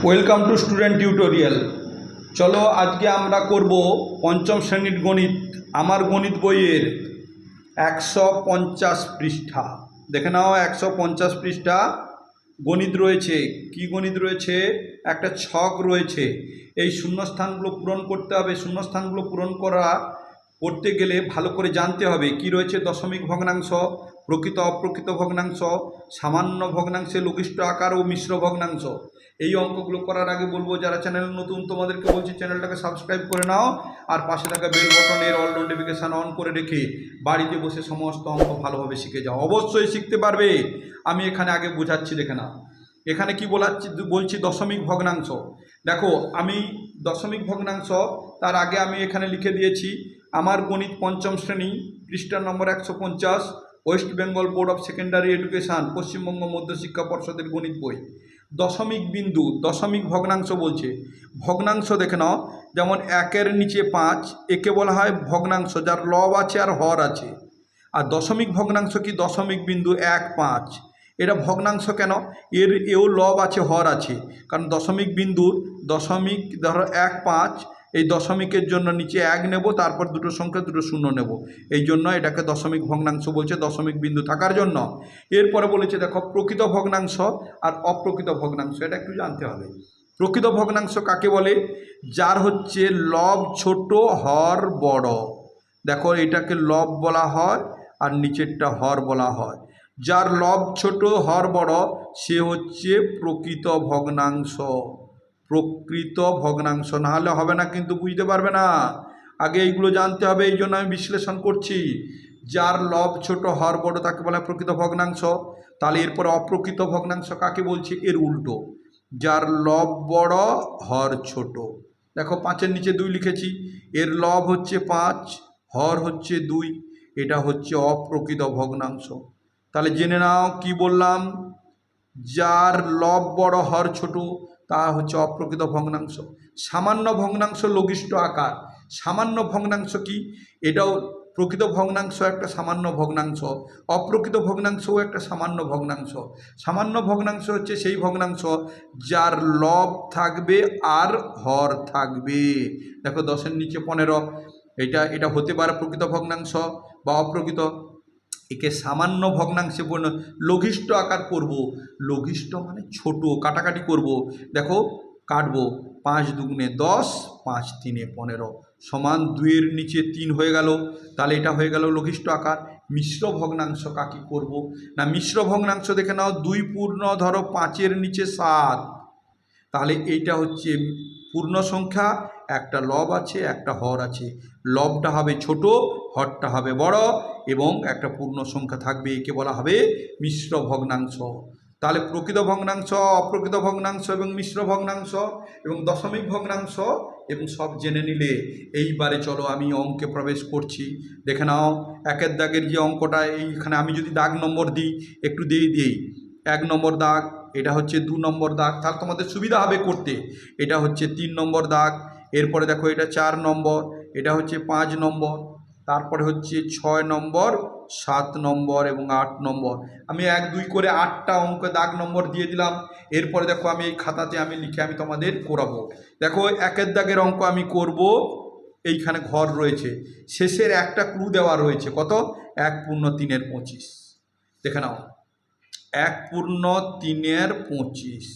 Welcome to student tutorial. চলো আজকে আমরা করব পঞ্চম শ্রেণীর গণিত। আমার গণিত বইয়ের 150 পৃষ্ঠা দেখে নাও। 150 পৃষ্ঠা গণিত রয়েছে। কি গণিত রয়েছে? একটা ছক রয়েছে। এই শূন্যস্থানগুলো পূরণ করতে হবে। শূন্যস্থানগুলো পূরণ করতে গেলে ভালো করে জানতে হবে কি রয়েছে: দশমিক ভগ্নাংশ, প্রকৃত অপ্রকৃত ভগ্নাংশ, সামান্য ভগ্নাংশে লঘিষ্ঠ আকার ও মিশ্র ভগ্নাংশ। এই অঙ্কগুলো করার আগে বলবো, যারা চ্যানেল নতুন তোমাদেরকে বলছি চ্যানেলটাকে সাবস্ক্রাইব করে নাও, আর পাশে থাকা বেল বটনের অল নোটিফিকেশান অন করে রেখে বাড়িতে বসে সমস্ত অঙ্ক ভালোভাবে শিখে যাও। অবশ্যই শিখতে পারবে। আমি এখানে আগে বোঝাচ্ছি, দেখে নাও। এখানে কি বলছি দশমিক ভগ্নাংশ। দেখো, আমি দশমিক ভগ্নাংশ তার আগে আমি এখানে লিখে দিয়েছি আমার গণিত পঞ্চম শ্রেণী, পৃষ্ঠা নম্বর 150, West Bengal board of secondary education, পশ্চিমবঙ্গ মধ্যশিক্ষা পর্ষদের গণিত বই। দশমিক বিন্দু, দশমিক ভগ্নাংশ বলছে। ভগ্নাংশ দেখে নাও, যেমন 1-এর নিচে 5, একে বলা হয় ভগ্নাংশ, যার লব আছে আর হর আছে। আর দশমিক ভগ্নাংশ কি? দশমিক বিন্দু 1, 5, এটা ভগ্নাংশ কেন? এও লব আছে হর আছে, কারণ দশমিক বিন্দুর দশমিক ধরো 1, 5, এই দশমিকের জন্য নিচে 1 নেব, তারপর দুটো সংখ্যা দুটো শূন্য নেব, এই জন্য এটাকে দশমিক ভগ্নাংশ বলছে, দশমিক বিন্দু থাকার জন্য। এরপরে বলেছে দেখো প্রকৃত ভগ্নাংশ আর অপ্রকৃত ভগ্নাংশ, এটা একটু জানতে হবে। প্রকৃত ভগ্নাংশ কাকে বলে? যার হচ্ছে লব ছোট হর বড়। দেখো, এটাকে লব বলা হয় আর নিচেরটা হর বলা হয়। যার লব ছোট হর বড় সে হচ্ছে প্রকৃত ভগ্নাংশ। প্রকৃত ভগ্নাংশ না হলে হবে না, কিন্তু বুঝতে পারবে না। আগে এইগুলো জানতে হবে, এই জন্য আমি বিশ্লেষণ করছি। যার লব ছোট হর বড় তাকে বলা প্রকৃত ভগ্নাংশ। তাহলে এরপরে অপ্রকৃত ভগ্নাংশ কাকে বলছে? এর উল্টো, যার লব বড় হর ছোট। দেখো 5-এর নিচে 2 লিখেছি, এর লব হচ্ছে 5, হর হচ্ছে 2, এটা হচ্ছে অপ্রকৃত ভগ্নাংশ। তাহলে জেনে নাও কি বললাম। যার লব বড় হর ছোট তা হচ্ছে অপ্রকৃত ভগ্নাংশ। সামান্য ভগ্নাংশ লঘিষ্ঠ আকার। সামান্য ভগ্নাংশ কি? এটাও প্রকৃত ভগ্নাংশ একটা সামান্য ভগ্নাংশ, অপ্রকৃত ভগ্নাংশও একটা সামান্য ভগ্নাংশ। সামান্য ভগ্নাংশ হচ্ছে সেই ভগ্নাংশ যার লব থাকবে আর হর থাকবে। দেখো 10-এর নিচে 15, এটা হতে পারে প্রকৃত ভগ্নাংশ বা অপ্রকৃত। একে সামান্য ভগ্নাংশে লঘিষ্ঠ আকার করব। লঘিষ্ঠ মানে ছোট, কাটাকাটি করব। দেখো কাটবো, 5 দুগুণে 10, 5 তিনে 15 সমান 2-এর নিচে 3 হয়ে গেল। তাহলে এটা হয়ে গেল লঘিষ্ঠ আকার। মিশ্র ভগ্নাংশ কাকে করব না? মিশ্র ভগ্নাংশ দেখে নাও, 2 পূর্ণ ধরো 5-এর নিচে 7, তাহলে এইটা হচ্ছে পূর্ণ সংখ্যা, একটা লব আছে একটা হর আছে। লবটা হবে ছোট, হরটা হবে বড়, এবং একটা পূর্ণ সংখ্যা থাকবে, একে বলা হবে মিশ্র ভগ্নাংশ। তাহলে প্রকৃত ভগ্নাংশ, অপ্রকৃত ভগ্নাংশ এবং মিশ্র ভগ্নাংশ এবং দশমিক ভগ্নাংশ এবং সব জেনে নিলে এইবারে চলো আমি অঙ্কে প্রবেশ করছি। দেখে নাও 1-এর দাগের যে অঙ্কটা, এইখানে আমি যদি দাগ নম্বর দিই, একটু দিই 1 নম্বর দাগ, এটা হচ্ছে 2 নম্বর দাগ, তাহলে তোমাদের সুবিধা হবে করতে। এটা হচ্ছে 3 নম্বর দাগ, এরপরে দেখো এটা 4 নম্বর, এটা হচ্ছে 5 নম্বর, তারপরে হচ্ছে 6 নম্বর, 7 নম্বর এবং 8 নম্বর। আমি 1, 2 করে 8টা অঙ্ক দাগ নম্বর দিয়ে দিলাম। এরপরে দেখো আমি এই খাতাতে আমি লিখে আমি তোমাদের করাবো। দেখো 1-এর দাগের অঙ্ক আমি করব, এইখানে ঘর রয়েছে, শেষের একটা ক্লু দেওয়া রয়েছে, কত? 1 পূর্ণ 3-এর 25। দেখে নাও, 1 পূর্ণ 3-এর 25।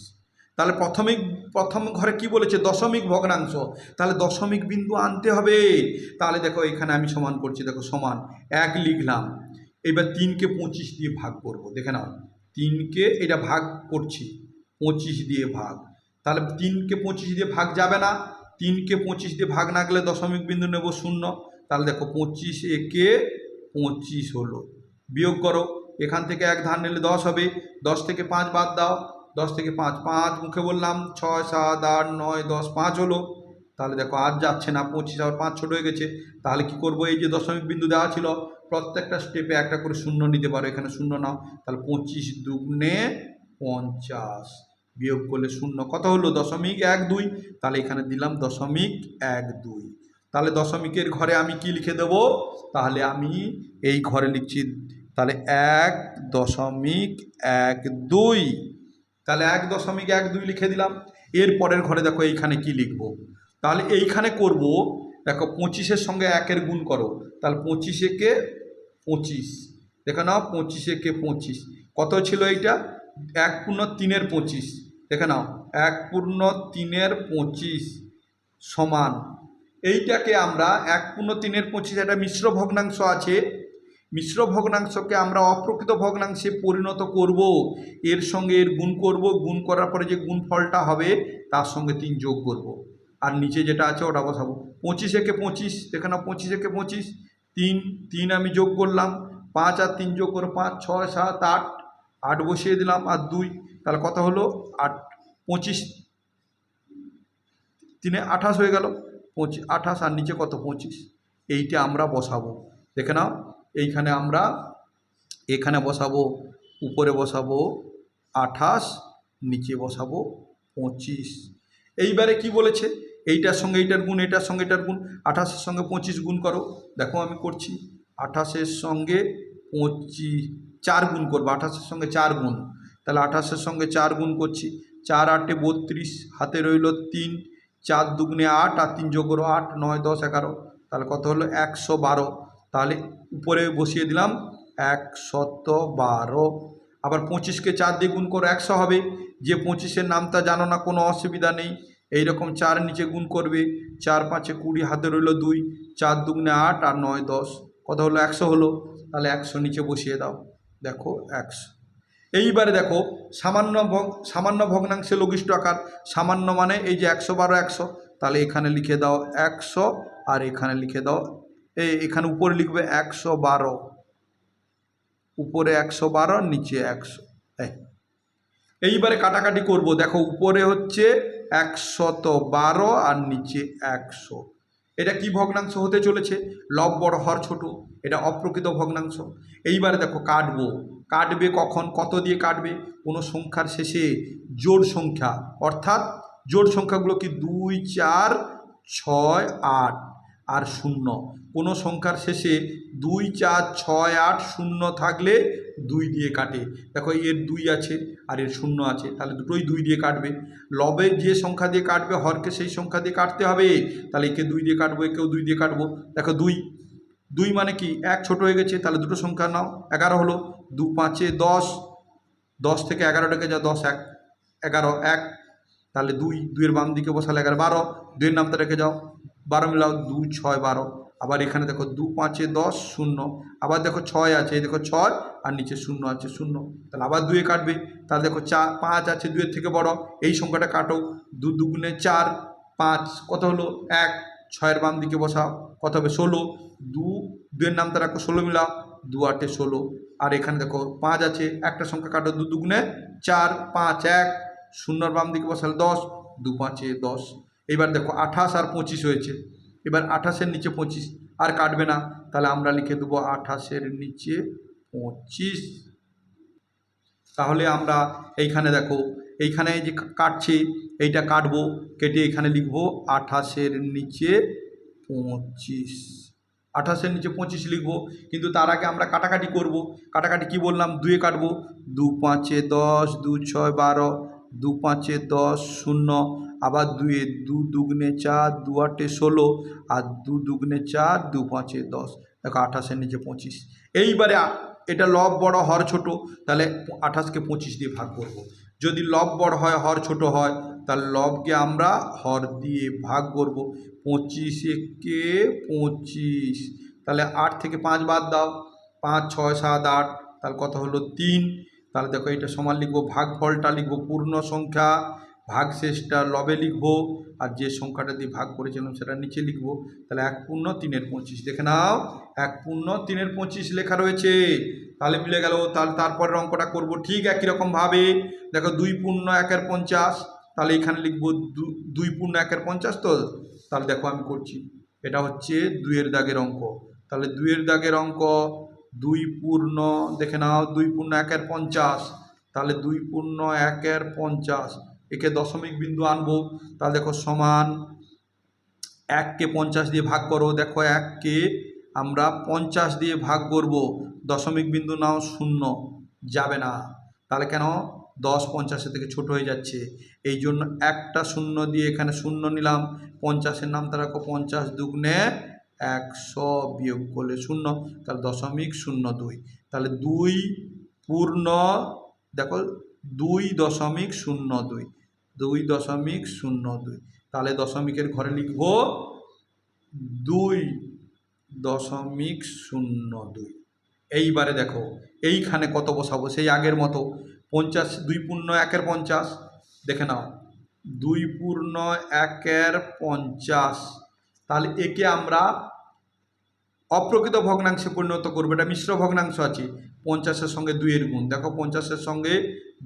তাহলে প্রথম ঘরে কি বলেছে? দশমিক ভগ্নাংশ। তাহলে দশমিক বিন্দু আনতে হবে। তাহলে দেখো এখানে আমি সমান করছি, দেখো সমান 1 লিখলাম। এবার 3কে 25 দিয়ে ভাগ করব। দেখে নাও, 3কে এটা ভাগ করছি, 25 দিয়ে ভাগ। তাহলে 3কে 25 দিয়ে ভাগ যাবে না, 3কে 25 দিয়ে ভাগ না গেলে দশমিক বিন্দু নেব 0। তাহলে দেখো 25 একে 25 হলো। বিয়োগ করো, এখান থেকে 1 ধার নিলে 10 হবে, 10 থেকে 5 বাদ দাও, 10 থেকে 5 মুখে বললাম, 6, 7, 8, 9, 10, 5 হলো। তাহলে দেখো আর যাচ্ছে না, 25 আর 5 ছোট হয়ে গেছে। তাহলে কি করব? এই যে দশমিক বিন্দু দেওয়া ছিল, প্রত্যেকটা স্টেপে একটা করে শূন্য নিতে পারো, এখানে শূন্য নাও। তাহলে 25 দুগুণে 50, বিয়োগ করলে 0, কত হলো? 0.12। তাহলে এখানে দিলাম 0.12। তাহলে দশমিকের ঘরে আমি কি লিখে দেব? তাহলে আমি এই ঘরে লিখছি, তাহলে 1.12। তাহলে 1.12 লিখে দিলাম। এর পরের ঘরে দেখো এইখানে কি লিখব, তাহলে এইখানে করব দেখো 25-এর সঙ্গে 1-এর গুণ করো, তাহলে 25-একে 25, দেখো নাও 25-একে 25 কত ছিল এইটা 1/3-25, দেখে নাও 1/3-25 সমান এইটাকে আমরা 1/3-25 একটা মিশ্র ভগ্নাংশ আছে, মিশ্র ভগ্নাংশকে আমরা অপ্রকৃত ভগ্নাংশে পরিণত করব, এর সঙ্গে এর গুণ করব, গুণ করার পরে যে গুণফলটা হবে তার সঙ্গে 3 যোগ করব, আর নিচে যেটা আছে ওটা বসাবো 25-একে 25, দেখে নাও 25-একে 25, 3 আমি যোগ করলাম, 5 আর 3 যোগ করে 5, 6, 7, 8, 8 বসিয়ে দিলাম আর 2, তাহলে কত হলো 8, 25 3 28 হয়ে গেল, 28 আর নিচে কত 25, এইটা আমরা বসাবো, দেখে নাও এইখানে আমরা এখানে বসাবো, উপরে বসাবো 28, নিচে বসাবো 25। এইবারে কি বলেছে এইটার সঙ্গে এইটার গুণ, এইটার সঙ্গে এটার গুণ, 28-এর সঙ্গে 25 গুণ করো, দেখো আমি করছি 28-এর সঙ্গে 25 4 গুণ করবো, 28-এর সঙ্গে 4 গুণ, তাহলে 28-এর সঙ্গে 4 গুণ করছি, 4 8 32, হাতে রইল 3, 4 2 8 আর 3 যোগ করো 8 9 10 11, তাহলে কত হলো 112, তাহলে উপরে বসিয়ে দিলাম 112, আবার 25-কে 4 দিয়ে গুণ করো 100 হবে, যে 25-এর নামটা জানো না কোনো অসুবিধা নেই, এইরকম 4 নিচে গুণ করবে, 4 5 20, হাতে রইল 2, 4 2 8 আর 9 10, কত হলো 100 হলো, তাহলে 100 নিচে বসিয়ে দাও, দেখো 100। এইবারে দেখো সামান্য ভগ্নাংশে লঘিষ্ঠ আকার, সামান্য মানে এই যে 112 100, তাহলে এখানে লিখে দাও 100 আর এখানে লিখে দাও এখানে উপরে লিখবে 112, উপরে 112 নিচে 100। এইবারে কাটাকাটি করব, দেখো উপরে হচ্ছে 112 আর নিচে 100, এটা কি ভগ্নাংশ হতে চলেছে লব বড় হর ছোট, এটা অপ্রকৃত ভগ্নাংশ। এইবারে দেখো কাটবে কখন, কত দিয়ে কাটবে, কোনো সংখ্যার শেষে জোড় সংখ্যা, অর্থাৎ জোড় সংখ্যাগুলো কি 2 4 6 8 আর 0, কোনো সংখ্যার শেষে 2 4 6 8 0 থাকলে 2 দিয়ে কাটে, দেখো এর 2 আছে আর এর 0 আছে, তাহলে দুটোই 2 দিয়ে কাটবে। লবে যে সংখ্যা দিয়ে কাটবে হরকে সেই সংখ্যা দিয়ে কাটতে হবে, তাহলে একে 2 দিয়ে কাটবো, একেও 2 দিয়ে কাটবো, দেখো 2 মানে কি 1 ছোট হয়ে গেছে, তাহলে দুটো সংখ্যা নাও, 11 হলো, 2 5 10, 10 থেকে 11 ডেকে যাও, 10 1 11 1, তাহলে 2 এর বাম দিকে বসালে 11 12, 2 এর নামটা রেখে যাও, 12 মিলাও 2 6 12, আবার এখানে দেখো 2 5 10 0, আবার দেখো 6 আছে, এই দেখো 6 আর নিচে 0 আছে 0, তাহলে আবার 2 এ কাটবে, তাহলে দেখো 4 5 আছে 2 এর থেকে বড়, এই সংখ্যাটা কাটো, 2 2 4 5, কত হলো 1, 6 এর বাম দিকে বসাও, কত হবে 16, 2 এর নামটা রাখো 16 মিলাও, 2 8 16, আর এখানে দেখো 5 আছে, একটা সংখ্যা কাটো, 2 2 4 5 1, 0 বাম দিকে বসালে 10, 2 5 10। এবার দেখো 28 আর 25 হয়েছে, এবার 28-এর নিচে 25 আর কাটবে না, তাহলে আমরা লিখে দেবো 28-এর নিচে 25। তাহলে আমরা এইখানে দেখো এইখানে যে কাটছে এইটা কাটবো, কেটে এখানে লিখবো 28-এর নিচে 25, 28-এর নিচে 25 লিখবো, কিন্তু তার আগে আমরা কাটাকাটি করব। কাটাকাটি কি বললাম, 2 এ কাটবো, 2 5 10, 2 6 12, 2 5 10 0, আবার 2 এ 2 2 4, 2 8 16, আর 2 2 4, 2 5 10, দেখো 28-এর নিচে 25। এইবারে এটা লব বড় হর ছোট, তাহলে 28-কে 25 দিয়ে ভাগ করব। যদি লব বড় হয় হর ছোট হয়, তাহলে লবকে আমরা হর দিয়ে ভাগ করব, 25-একে 25, তাহলে 8 থেকে 5 বাদ দাও, 5 6 7 8, তাহলে কত হলো 3, তাহলে দেখো এটা সমান লিখবো, ভাগফলটা লিখবো পূর্ণ সংখ্যা, ভাগশেষটা লবে লিখবো, আর যে সংখ্যাটা দিয়ে ভাগ করেছিলাম সেটা নিচে লিখবো, তাহলে 1/3-25, দেখে নাও 1/3-25 লেখা রয়েছে, তাহলে মিলে গেল। তাহলে তারপরের অঙ্কটা করব ঠিক একই রকমভাবে, দেখো 2/1-50, তাহলে এখানে লিখবো 2/1-50, তো তাহলে দেখো আমি করছি, এটা হচ্ছে 2-এর দাগের অঙ্ক, তাহলে 2-এর দাগের অঙ্ক 2 দেখে নাও 2/1-50, তাহলে 2/1-50, একে দশমিক বিন্দু আনবো, তাহলে দেখো সমান 1-কে 50 দিয়ে ভাগ করো, দেখো 1-কে আমরা 50 দিয়ে ভাগ করব, দশমিক বিন্দু নাও 0 যাবে না, তাহলে কেন 10 50-এর থেকে ছোট হয়ে যাচ্ছে, এই জন্য একটা শূন্য দিয়ে এখানে শূন্য নিলাম। 50-এর নামটা রাখো, 50 দুগুণে 100 বিয়োগ করলে শূন্য, তাহলে 0.02। তাহলে 2 পূর্ণ, দেখো 2.02, 2.02। তাহলে দশমিকের ঘরে লিখব 2.02। এইবারে দেখো এইখানে কত বসাবো, সেই আগের মতো 50, 2 পূর্ণ 1-এর 50, দেখে নাও 2 পূর্ণ 1-এর 50। তাহলে একে আমরা অপ্রকৃত ভগ্নাংশে পরিণত করবো। এটা মিশ্র ভগ্নাংশ আছে, 50-এর সঙ্গে 2-এর গুণ, দেখো 50-এর সঙ্গে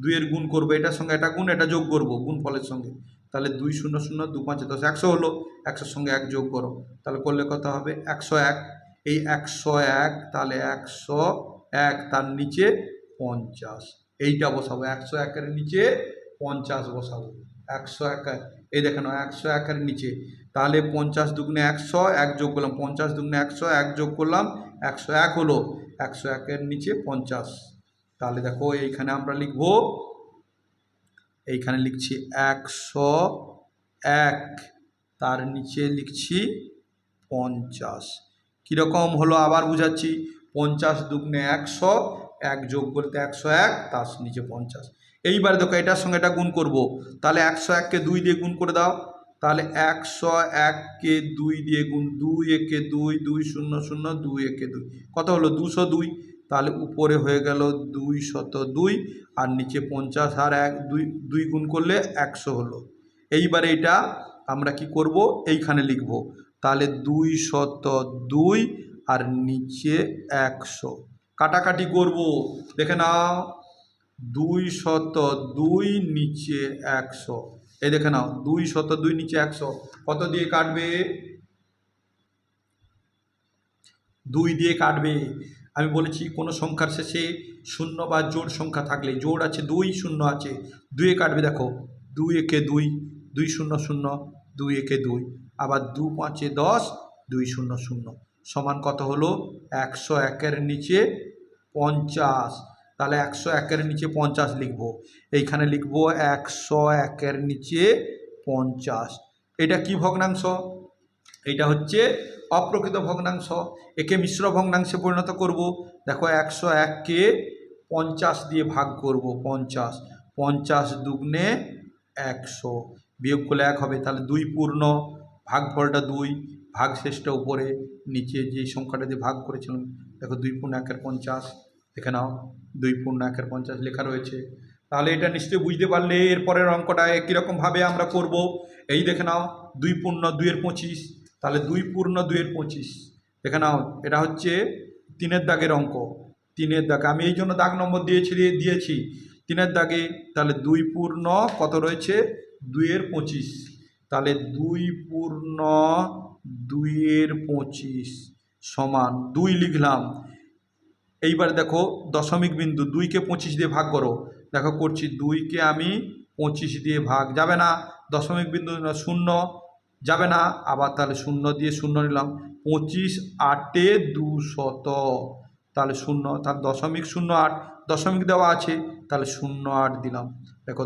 2-এর গুণ করবো, এটার সঙ্গে এটা গুণ, এটা যোগ করবো গুণফলের সঙ্গে। তাহলে 2 0 0 2 5 10, 100 হলো। 100-এর সঙ্গে 1 যোগ করো, তাহলে করলে কত হবে 101। এই 101, তাহলে 101 তার নিচে 50, এইটা বসাবো। 101-এর নিচে 50 বসাবো। 101, এই দেখে নাও 101-এর নিচে, তাহলে 50 দুগুণে 100, 1 যোগ করলাম, 50 দুগুণে 100, 1 যোগ করলাম, 101 হলো। 101-এর নিচে 50। তাহলে দেখো এইখানে আমরা লিখব, এইখানে লিখছি 101, তার নিচে লিখছি 50। কীরকম হলো আবার বুঝাচ্ছি, 50 দুগুণে 100, 1 যোগ করতে 101, তার নিচে 50। এইবার দেখো এটার সঙ্গে এটা গুণ করব, তাহলে 101-কে 2 দিয়ে গুণ করে দাও, তাহলে 101-কে 2 দিয়ে গুণ, 2 একে 2, 2 0 0, 2 একে 2, কত হলো 202। তাহলে উপরে হয়ে গেল 202, আর নিচে 50, আর 2 গুণ করলে 100 হলো। এইবারে এটা আমরা কি করব, এইখানে লিখব, তাহলে 202 আর নিচে 100, কাটাকাটি করব, দেখে নাও 202 নিচে 100, এই দেখে নাও 202 নিচে 100 কত দিয়ে কাটবে, 2 দিয়ে কাটবে। আমি বলেছি কোনো সংখ্যার শেষে শূন্য বা জোড় সংখ্যা থাকলে, জোড় আছে 2, শূন্য আছে 2 এ কাটবে। দেখো 2 একে 2, 2 0 0, 2 একে 2, আবার 2 5 10, 2 0 0 সমান কত হলো 101-এর নিচে 50। তাহলে 101-এর নিচে 50 লিখব, এইখানে লিখব 101-এর নিচে 50। এটা কি ভগ্নাংশ, এটা হচ্ছে অপ্রকৃত ভগ্নাংশ। একে মিশ্র ভগ্নাংশে পরিণত করব। দেখো 101-কে 50 দিয়ে ভাগ করব, 50, 50 দুগুণে 100, বিয়োগ করলে 1 হবে। তাহলে 2 পূর্ণ, ভাগফলটা 2, ভাগ শেষটা উপরে, নিচে যে সংখ্যাটা দিয়ে ভাগ করেছিলাম, দেখো 2 পূর্ণ 1-এর 50, দেখে নাও 2 পূর্ণ 1-এর 50 লেখা রয়েছে। তাহলে এটা নিশ্চয়ই বুঝতে পারলে এরপরের অঙ্কটা কীরকমভাবে আমরা করব। এই দেখে নাও 2 পূর্ণ 2-এর 25, তাহলে 2 পূর্ণ 2-এর 25, দেখে নাও এটা হচ্ছে 3-এর দাগের অঙ্ক। 3-এর দাগে আমি এই জন্য দাগ নম্বর দিয়েছি 3-এর দাগে। তাহলে 2 পূর্ণ কত রয়েছে 2-এর 25, তাহলে 2 পূর্ণ 2-এর 25 সমান 2 লিখলাম। এইবার দেখো দশমিক বিন্দু, 2-কে 25 দিয়ে ভাগ করো, দেখো করছি 2-কে আমি 25 দিয়ে ভাগ, যাবে না, দশমিক বিন্দু শূন্য যাবে না, আবার তাহলে 0 দিয়ে 0 নিলাম, 25 8-এ 200, তাহলে 0, তাহলে 0.08, দশমিক দেওয়া আছে, তাহলে 08 দিলাম। দেখো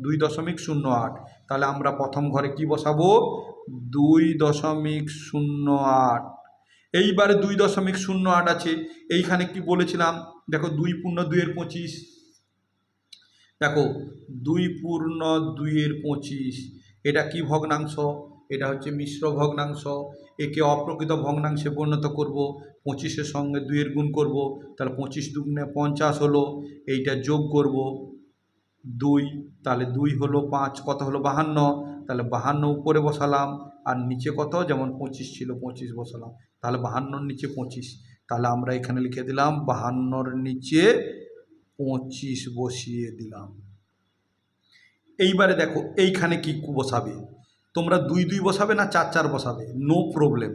2.08, তাহলে আমরা প্রথম ঘরে কি বসাবো 2.08। এইবারে 2.08 আছে, এইখানে কি বলেছিলাম, দেখো 2 পূর্ণ 2-এর 25, দেখো 2 পূর্ণ 2-এর 25, এটা কি ভগ্নাংশ, এটা হচ্ছে মিশ্র ভগ্নাংশ। একে অপ্রকৃত ভগ্নাংশে পরিণত করব, 25-এর সঙ্গে 2-এর গুণ করব, তাহলে 25 দুগুণে 50 হলো, এইটা যোগ করব 2, তাহলে 2 হলো 5, কত হলো 52, তাহলে 52 উপরে বসালাম, আর নিচে কত, যেমন 25 ছিল 25 বসালাম, তাহলে 52-র নিচে 25, তাহলে আমরা এখানে লিখে দিলাম 52-র নিচে 25 বসিয়ে দিলাম। এইবারে দেখো এইখানে কি বসাবে, তোমরা 2 2 বসাবে না 4 4 বসাবে, নো প্রবলেম।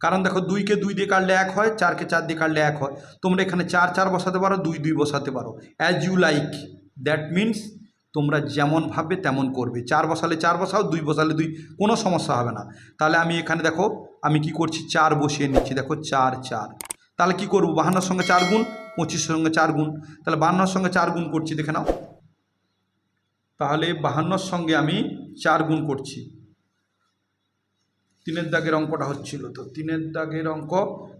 কারণ দেখো 2-কে 2 দিয়ে কাটলে 1 হয়, 4-কে 4 দিয়ে কাটলে 1 হয়। তোমরা এখানে 4 4 বসাতে পারো, 2 2 বসাতে পারো, as you like. That means তোমরা যেমন ভাববে তেমন করবে, 4 বসালে 4 বসাও, 2 বসালে 2, কোনো সমস্যা হবে না। তাহলে আমি এখানে দেখো আমি কি করছি 4 বসিয়ে নিচ্ছি, দেখো 4 4, তাহলে কি করব 52-র সঙ্গে 4 গুণ, 25-এর সঙ্গে 4 গুণ, তাহলে 52-র সঙ্গে 4 গুণ করছি, দেখে নাও তাহলে 52-র সঙ্গে আমি 4 গুণ করছি। 3-এর দাগের অঙ্কটা হচ্ছিল, তো 3-এর দাগের অঙ্ক।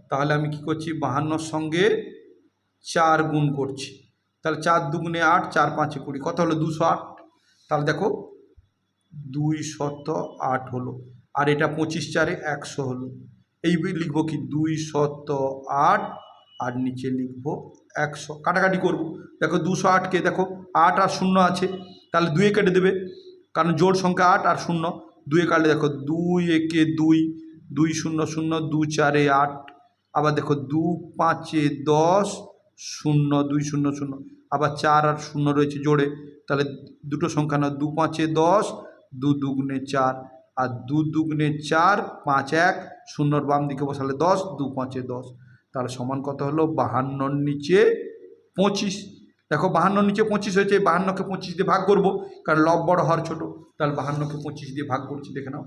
তাহলে আমি কি করছি, 52-র সঙ্গে 4 গুণ করছি। তাহলে 4 দুগুণে 8, 4 5 20, কত হলো 208। তাহলে দেখো 208 হলো, আর এটা 25 4 100 হলো। এই লিখবো কি 208, আর নিচে লিখবো 100, কাটাকাটি করব। দেখো 208কে দেখো 8 আর 0 আছে, তাহলে 2 কেটে দেবে, কারণ জোড় সংখ্যা 8 আর 0, 2 কাটলে দেখো 2 একে 2, 2 0 0, 2 4 8, আবার দেখো 2 5 10, 0 2 0 0, আবার 4 আর 0 রয়েছে জোড়ে, তাহলে দুটো সংখ্যা না, 2 5 10, 2 দুগুণে 4, আর 2 দুগুণে 4, 5 1, 0 বাম দিকে বসালে 10, 2 5 10, তাহলে সমান কত হলো 52-র নিচে 25। দেখো 52-র নিচে 25 হয়েছে, 52কে 25 দিয়ে ভাগ করব, কারণ লব বড় হর ছোট, তাহলে 52কে 25 দিয়ে ভাগ করছি। দেখে নাও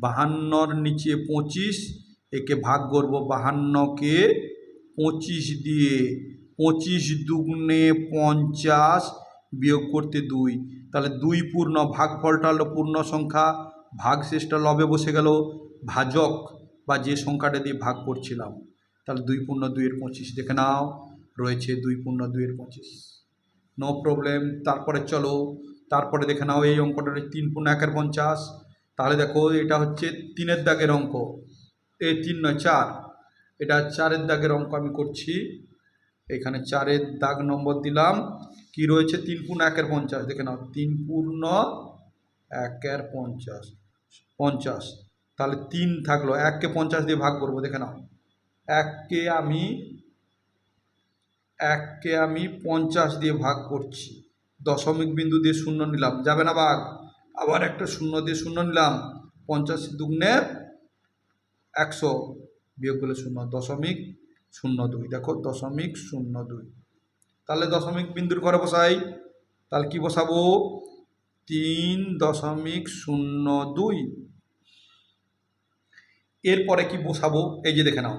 52-র নিচে 25, একে ভাগ করব 52কে 25 দিয়ে, 25 দুগুণে 50, বিয়োগ করতে 2, তাহলে 2 পূর্ণ, ভাগফলটা হলো পূর্ণ সংখ্যা, ভাগ শেষটা লবে বসে গেল, ভাজক বা যে সংখ্যাটা দিয়ে ভাগ করছিলাম, তাহলে 2 পূর্ণ 2-এর 25। দেখে নাও রয়েছে 2 পূর্ণ 2-এর 25, নো প্রবলেম। তারপরে চলো, তারপরে দেখে নাও এই অঙ্কটা 3 পূর্ণ 1-এর 50। তাহলে দেখো এটা হচ্ছে 3-এর দাগের অঙ্ক, এই 3 নয় 4, এটা 4-এর দাগের অঙ্ক আমি করছি। এখানে 4-এর দাগ নম্বর দিলাম, কি রয়েছে 3 পূর্ণ 1-এর 50। দেখে নাও 3 পূর্ণ 1-এর 50, তাহলে 3 থাকলো, 1কে 50 দিয়ে ভাগ করব। দেখে নাও 1কে আমি 50 দিয়ে ভাগ করছি, দশমিক বিন্দু দিয়ে 0 নিলাম, যাবে না ভাগ, আবার একটা 0 দিয়ে 0 নিলাম, 50 দুগুণে 100, বিয়োগ করলে 0, দশমিক 02। দেখো দশমিক 02, তাহলে দশমিক বিন্দুর ঘরে বসাই, তাহলে কি বসাবো 3.02। এরপরে কি বসাবো, এই যে দেখে নাও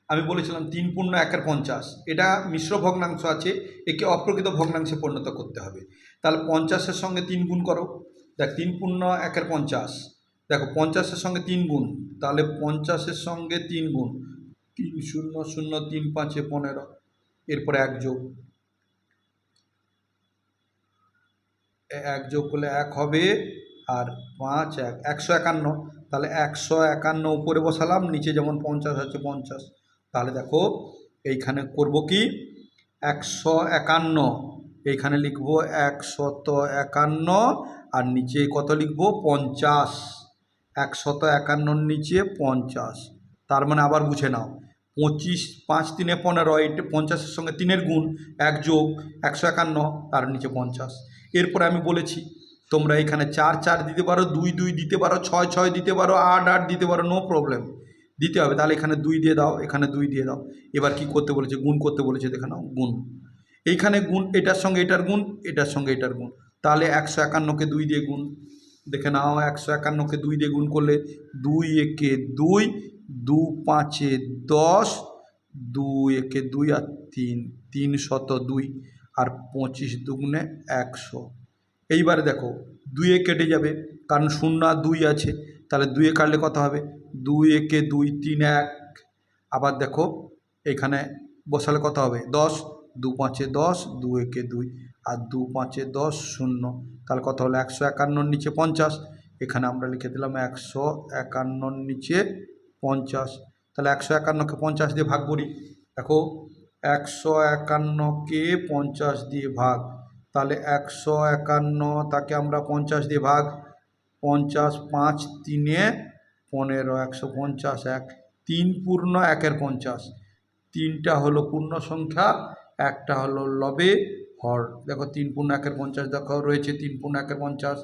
আমি বলেছিলাম 3 পূর্ণ 1-এর 50, এটা মিশ্র ভগ্নাংশ আছে, একে অপ্রকৃত ভগ্নাংশে পরিণত করতে হবে। তাহলে 50-এর সঙ্গে 3 গুণ করো, দেখ 3 পূর্ণ 1-এর 50, দেখো 50-এর সঙ্গে 3 গুণ, তাহলে 50-এর সঙ্গে 3 গুণ, 3 0 0, 3 5 15, এরপরে 1 যোগ, 1 যোগ করলে 1 হবে, আর 5 1 151, তাহলে 151 উপরে বসালাম, নিচে যেমন 50 আছে 50, তাহলে দেখো এইখানে করব কি 151, এইখানে লিখব 151, আর নিচে কত লিখব 50, 151-র নিচে 50, তার মানে আবার বুঝে নাও 25 5 3 15, এটা 50-এর সঙ্গে 3-এর গুণ, 1 যোগ 151, তার নিচে 50। এরপরে আমি বলেছি তোমরা এখানে 4 4 দিতে পারো, 2 2 দিতে পারো, 6 6 দিতে পারো, 8 8 দিতে পারো, নো প্রবলেম, দিতে হবে। তাহলে এখানে 2 দিয়ে দাও, এখানে 2 দিয়ে দাও। এবার কি করতে বলেছে, গুণ করতে বলেছে, দেখে নাও গুণ, এইখানে গুণ, এটার সঙ্গে এটার গুণ, এটার সঙ্গে এটার গুণ, তাহলে 151কে 2 দিয়ে গুণ। দেখে নাও 151কে 2 দিয়ে গুণ করলে 2 একে 2, 2 5 10, 2 একে 2 আর 3 302, আর 25 দুগুণে 100। এইবারে দেখো 2 কেটে যাবে, কারণ 0 আর 2 আছে, তাহলে 2 কাটলে কত হবে 2 একে 2, 3 1, আবার দেখো এখানে বসালে কত হবে 10, 2 5 10, 2 একে 2, আর 2 5 10 0, তাহলে কত হলো 151-র নিচে 50, এখানে আমরা লিখে দিলাম 151-র নিচে 50। তাহলে 151-কে 50 দিয়ে ভাগ করি, দেখো 151-কে 50 দিয়ে ভাগ, তাহলে 151 তাকে আমরা 50 দিয়ে ভাগ, 50 5 3 15, 150 1, 3 পূর্ণ 1-এর 50, 3টা হলো পূর্ণ সংখ্যা, একটা হলো লবে হর। দেখো 3 পূর্ণ 1-এর 50 দেখো রয়েছে, 3 পূর্ণ 1-এর 50।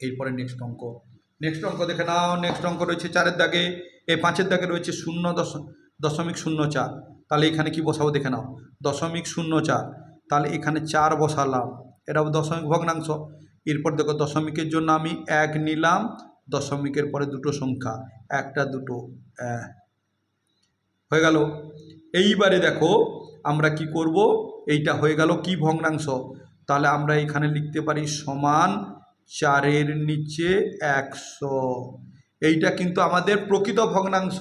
এরপরে নেক্সট অঙ্ক দেখে নাও, নেক্সট অঙ্ক রয়েছে 4-এর দাগে, এই 5-এর দাগে রয়েছে 0.04, তাহলে এখানে কি বসাবো দেখে নাও 0.04, তাহলে এখানে 4 বসালাম, এটা দশমিক ভগ্নাংশ। এরপর দেখো দশমিকের জন্য আমি 1 নিলাম, দশমিকের পরে দুটো সংখ্যা, একটা দুটো হয়ে গেল। এইবারে দেখো আমরা কি করব, এইটা হয়ে গেল কি ভগ্নাংশ তাহলে আমরা এখানে লিখতে পারি সমান 4-এর নিচে 100। এইটা কিন্তু আমাদের প্রকৃত ভগ্নাংশ,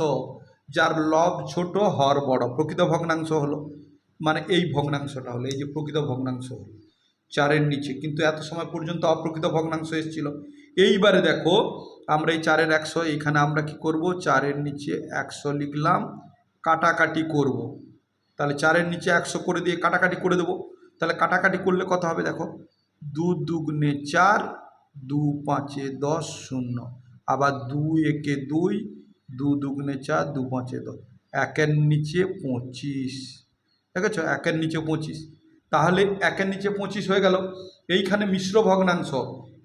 যার লব ছোট হর বড়। প্রকৃত ভগ্নাংশ হলো মানে এই ভগ্নাংশটা হলো, এই যে প্রকৃত ভগ্নাংশ হলো 4-এর নিচে, কিন্তু এত সময় পর্যন্ত অপ্রকৃত ভগ্নাংশ এসেছিল। এইবারে দেখো আমরা এই 4-এর 100, এইখানে আমরা কি করব, 4-এর নিচে 100 লিখলাম, কাটাকাটি করব। তাহলে 4-এর নিচে 100 করে দিয়ে কাটাকাটি করে দেবো। তাহলে কাটাকাটি করলে কত হবে দেখো, 2 দুগুণে 4, 2 পাঁচে 10, 0। আবার 2 একে 2, 2 দুগুণে 4, 2 পাঁচে 10, 1-এর নিচে 25। দেখেছো, 1-এর নিচে 25। তাহলে 1-এর নিচে 25 হয়ে গেল। এইখানে মিশ্র ভগ্নাংশ,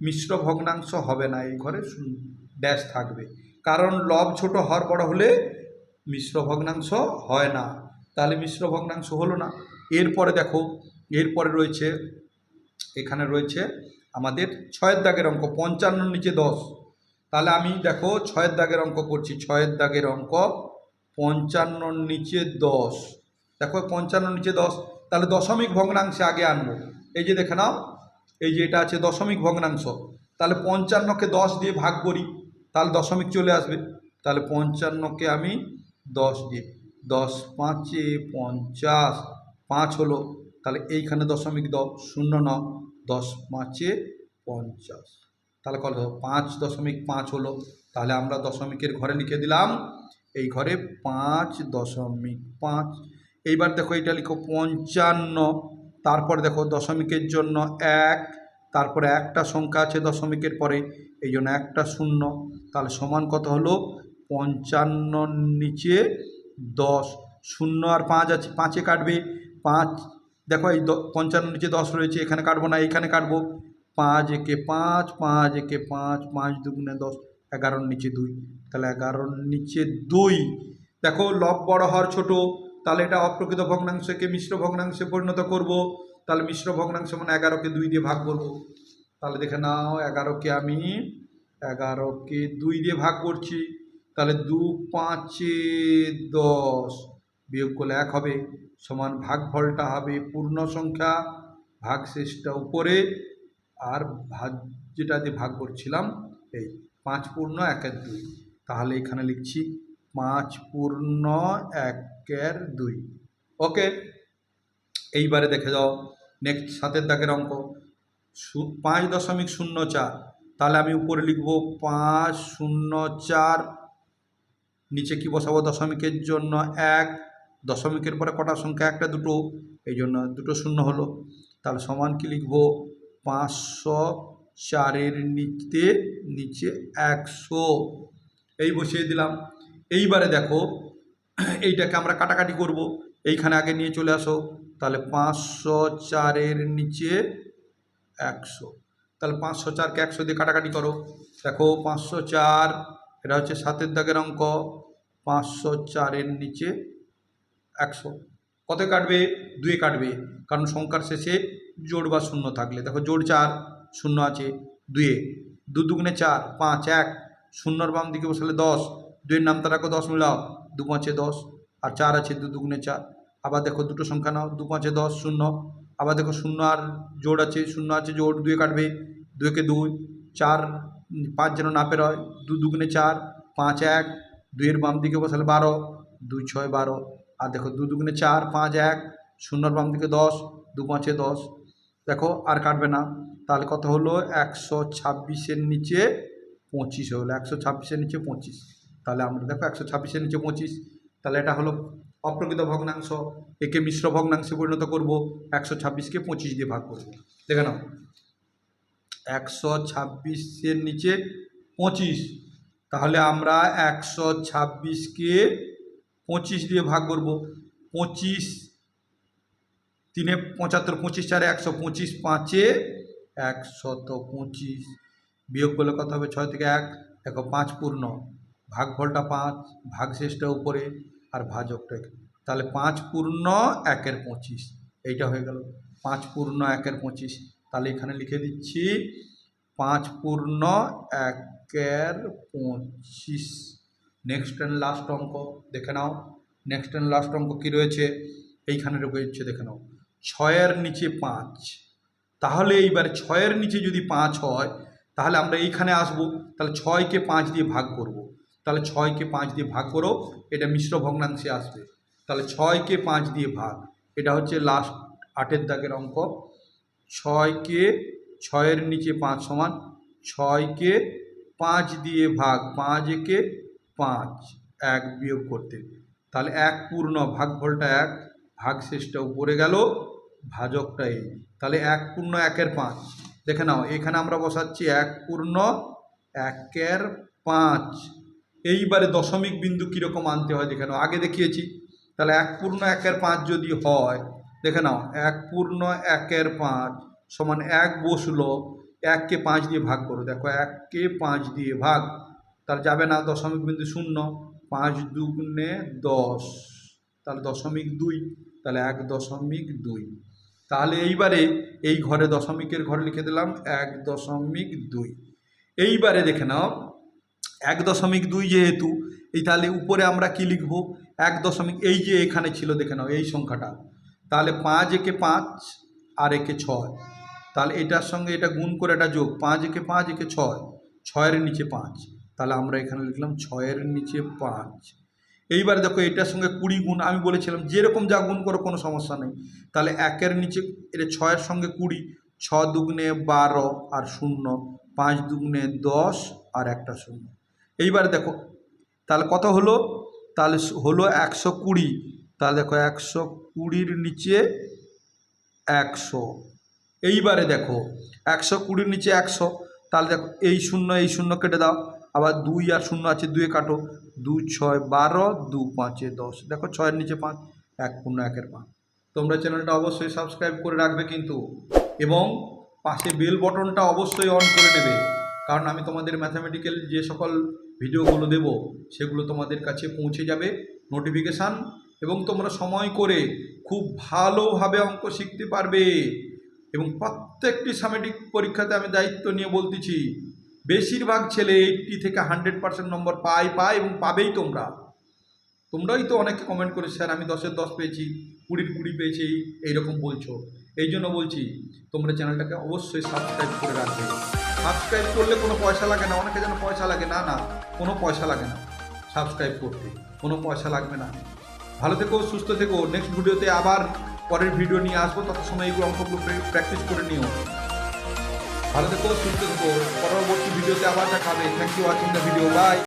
মিশ্র ভগ্নাংশ হবে না, এই ঘরে ড্যাশ থাকবে, কারণ লব ছোট হর বড় হলে মিশ্র ভগ্নাংশ হয় না। তাহলে মিশ্র ভগ্নাংশ হলো না। এরপরে দেখো, এরপরে রয়েছে, এখানে রয়েছে আমাদের 6-এর দাগের অঙ্ক, 55-র নিচে 10। তাহলে আমি দেখো 6-এর দাগের অঙ্ক করছি, 6-এর দাগের অঙ্ক 55-র নিচে 10। দেখো 55-র নিচে 10, তাহলে দশমিক ভগ্নাংশে আগে আনবো। এই যে দেখে নাও, এই যে এটা আছে দশমিক ভগ্নাংশ, তাহলে 55কে 10 দিয়ে ভাগ করি, তাহলে দশমিক চলে আসবে। তাহলে 55কে আমি 10 দিয়ে, 10 পাঁচে 50, 5 হলো, তাহলে এইখানে দশমিক দাও, 0 নাও, 10 পাঁচে 50, তাহলে কত 5.5 হলো। তাহলে আমরা দশমিকের ঘরে লিখে দিলাম, এই ঘরে 5.5। এইবার দেখো এটা লিখো 55, তারপরে দেখো দশমিকের জন্য 1, তারপরে একটা সংখ্যা আছে দশমিকের পরে, এই জন্য একটা 0। তাহলে সমান কত হলো, 55-র নিচে 10, 0 আর 5 আছে, 5-এ কাটবে, 5 দেখো এই 55-র নিচে 10 রয়েছে, এখানে কাটবো না, এইখানে কাটবো। 5 একে 5, 5 একে 5, 5 দুগুণে 10, 11-র নিচে 2। তাহলে 11-র নিচে 2। দেখো লব বড় হর ছোট, তাহলে এটা অপ্রকৃত ভগ্নাংশকে মিশ্র ভগ্নাংশে পরিণত করব। তাহলে মিশ্র ভগ্নাংশ মানে 11কে 2 দিয়ে ভাগ করব। তাহলে দেখে নাও, 11কে 2 দিয়ে ভাগ করছি, তাহলে 2 পাঁচে 10, বিয়োগ করলে 1 হবে, সমান ভাগফলটা হবে পূর্ণ সংখ্যা, ভাগশেষটা উপরে, আর যেটা দিয়ে ভাগ করছিলাম এই 5 পূর্ণ 1-এর 2। তাহলে এখানে লিখছি 5 পূর্ণ 1-এর 2। ওকে, এইবারে দেখে যাও নেক্সট 7-এর দাগের অঙ্ক, 5.04। তাহলে আমি উপরে লিখব 504, নিচে কি বসাবো, দশমিকের জন্য 1, দশমিকের পরে কটা সংখ্যা, একটা দুটো, এই জন্য দুটো 0 হলো। তাহলে সমান কি লিখব, 504-এর নিচে 100, এই বসিয়ে দিলাম। এইবারে দেখো এইটাকে আমরা কাটাকাটি করব, এইখানে আগে নিয়ে চলে আসো। তাহলে 504-এর নিচে 100, তাহলে 504-কে 100 দিয়ে কাটাকাটি করো। দেখো 504, এটা হচ্ছে 7-এর দাগের অঙ্ক, 504-এর নিচে 100 কত কাটবে, 2-এ কাটবে, কারণ সংখ্যার শেষে জোড় বা শূন্য থাকলে। দেখো জোড় 4, শূন্য আছে 2-এ, 2 দুগুণে 4, 5, 1, শূন্যর বাম দিকে বসালে 10, 2-এর নামটা রাখো, 10 মিলাও, 2 পাঁচে 10, আর 4 আছে, 2 দুগুণে 4। আবার দেখো দুটো সংখ্যা নাও, 2 পাঁচে 10, 0। আবার দেখো 0 আর জোড় আছে, 0 আছে জোড়, 2-এ কাটবে, 2-একে 2, 4, 5 যেন না পেরোয়, 2 দুগুণে 4, 5, 1, 2-এর বাম দিকে বসালে 12, 2 6 12। আর দেখো 2 দুগুণে 4, 5, 1, শূন্যর বাম দিকে 10, 2 পাঁচে 10। দেখো আর কাটবে না, তাহলে কত হলো, 126-এর নিচে 25 হলো, 126-এর নিচে 25। তাহলে আমরা দেখো 126-এর নিচে 25, তাহলে এটা হলো অপ্রকৃত ভগ্নাংশ। একে মিশ্র ভগ্নাংশে পরিণত করব, 126-কে 25 দিয়ে ভাগ করব। দেখে নাও, 126-এর নিচে 25, তাহলে আমরা 126-কে 25 দিয়ে ভাগ করব। 25 3-এ 75, 25 4-এ 100, 25 5-এ 125, বিয়োগ করলে কত হবে, 6 থেকে 1, দেখো 5 পূর্ণ, ভাগফলটা 5, ভাগশেষটা উপরে, আর ভাজকটা, তাহলে 5 পূর্ণ 1-এর 25, এইটা হয়ে গেল 5 পূর্ণ 1-এর 25। তাহলে এখানে লিখে দিচ্ছি 5 পূর্ণ 1-এর 25। নেক্সট অ্যান্ড লাস্ট অঙ্ক দেখে নাও, নেক্সট অ্যান্ড লাস্ট অঙ্ক কী রয়েছে, এইখানে রয়েছে দেখে নাও, 6-এর নিচে 5। তাহলে এইবার 6-এর নিচে যদি 5 হয় তাহলে আমরা এইখানে আসব, তাহলে 6কে 5 দিয়ে ভাগ করব। তাহলে 6কে 5 দিয়ে ভাগ করো, এটা মিশ্র ভগ্নাংশে আসবে। তাহলে 6কে 5 দিয়ে ভাগ, এটা হচ্ছে লাস্ট 8-এর দাগের অঙ্ক। 6কে 6-এর নিচে 5 সমান 6কে 5 দিয়ে ভাগ, 5 একে 5, 1 বিয়োগ করতে, তাহলে 1 পূর্ণ, ভাগফলটা 1, ভাগশেষটা উপরে গেল, ভাজকটা এই, তাহলে 1 পূর্ণ 1-এর 5। দেখে নাও এখানে আমরা বসাচ্ছি 1 পূর্ণ 1-এর 5। এইবারে দশমিক বিন্দু কীরকম আনতে হয় দেখে নাও, আগে দেখিয়েছি। তাহলে 1 পূর্ণ 1-এর 5 যদি হয়, দেখে নাও 1 পূর্ণ 1-এর 5 সমান 1 বসলো, 1কে 5 দিয়ে ভাগ করো, দেখো 1কে 5 দিয়ে ভাগ, তাহলে যাবে না, দশমিক বিন্দু 0, 5 দুগুণে 10, তাহলে 0.2, তাহলে 1.2। তাহলে এইবারে এই ঘরে দশমিকের ঘরে লিখে দিলাম 1.2। এইবারে দেখে নাও 1.2 যেহেতু, এই তাহলে উপরে আমরা কি লিখব, 1 এই যে এখানে ছিল দেখে নাও এই সংখ্যাটা, তাহলে 5 একে 5 আর একে 6, তাহলে এটার সঙ্গে এটা গুণ করে এটা যোগ, 5 একে 5 একে 6, 6-এর নিচে 5, তাহলে আমরা এখানে লিখলাম 6-এর নিচে 5। এইবার দেখো এটার সঙ্গে 20 গুণ, আমি বলেছিলাম যেরকম যা গুণ করো কোনো সমস্যা নেই। তাহলে 1-এর নিচে এটা 6-এর সঙ্গে 20, 6 দুগুণে 12 আর 0, 5 দুগুণে 10 আর একটা 0। এইবার দেখো তাহলে কত হলো, তাহলে হলো 120। তাহলে দেখো 120-র নিচে 100। এইবারে দেখো 120-র নিচে 100, তাহলে দেখো এই 0 কেটে দাও, আবার 2 আর 0 আছে, 2 কাটো, 2 6 12, 2 5 10, দেখো 6-এর নিচে 5, 1 পূর্ণ 1-এর 5। তোমরা চ্যানেলটা অবশ্যই সাবস্ক্রাইব করে রাখবে কিন্তু, এবং পাশে বেল বটনটা অবশ্যই অন করে নেবে, কারণ আমি তোমাদের ম্যাথামেটিক্যাল যে সকল ভিডিওগুলো দেব সেগুলো তোমাদের কাছে পৌঁছে যাবে নোটিফিকেশান, এবং তোমরা সময় করে খুব ভালোভাবে অঙ্ক শিখতে পারবে। এবং প্রত্যেকটি সামেটিক পরীক্ষাতে আমি দায়িত্ব নিয়ে বলতেছি, বেশিরভাগ ছেলে 80 থেকে 100% নম্বর পায় এবং পাবেই। তোমরাই তো অনেকে কমেন্ট করে, স্যার আমি 10-এর 10 পেয়েছি, 20-এর 20 পেয়েছি, এইরকম বলছো। এই জন্য বলছি তোমরা চ্যানেলটাকে অবশ্যই সাবস্ক্রাইব করে রাখবে। সাবস্ক্রাইব করলে কোনো পয়সা লাগে না, অনেকে যেন পয়সা লাগে, না না, কোনো পয়সা লাগে না সাবস্ক্রাইব করতে, কোনো পয়সা লাগবে না। ভালো থেকো, সুস্থ থেকো, নেক্সট ভিডিওতে আবার পরের ভিডিও নিয়ে আসবো, তত সময় এগুলো অঙ্কগুলো প্র্যাকটিস করে নিও। ভালো থেকো, সুস্থ থেকো, পরবর্তী ভিডিওতে আবার দেখা হবে। Thank you watching the video, by.